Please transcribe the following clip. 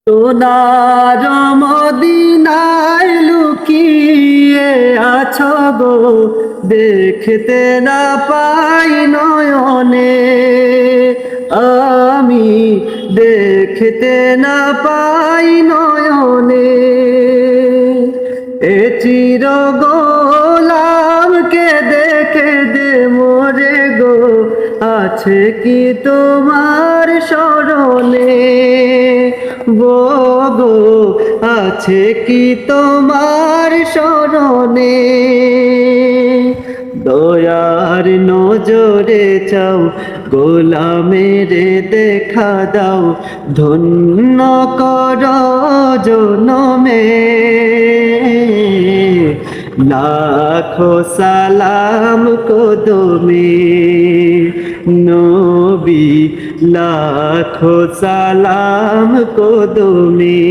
সোনার মদিনায় লুকিয়ে আছো গো, দেখতে না পাই নয়নে, আমি দেখতে না পাই নয়নে। এ চির গোলামকে দেখে দে মোরে গো, আছে কি তোমার স্মরণে? গো আছে কি তোমার স্মরণে? দয়ার নজরে চাও, গোলামের দেখা দাও, ধন্য কর জনমে। লাখো সালাম কদমে নবী, লাখো সালাম কদমে।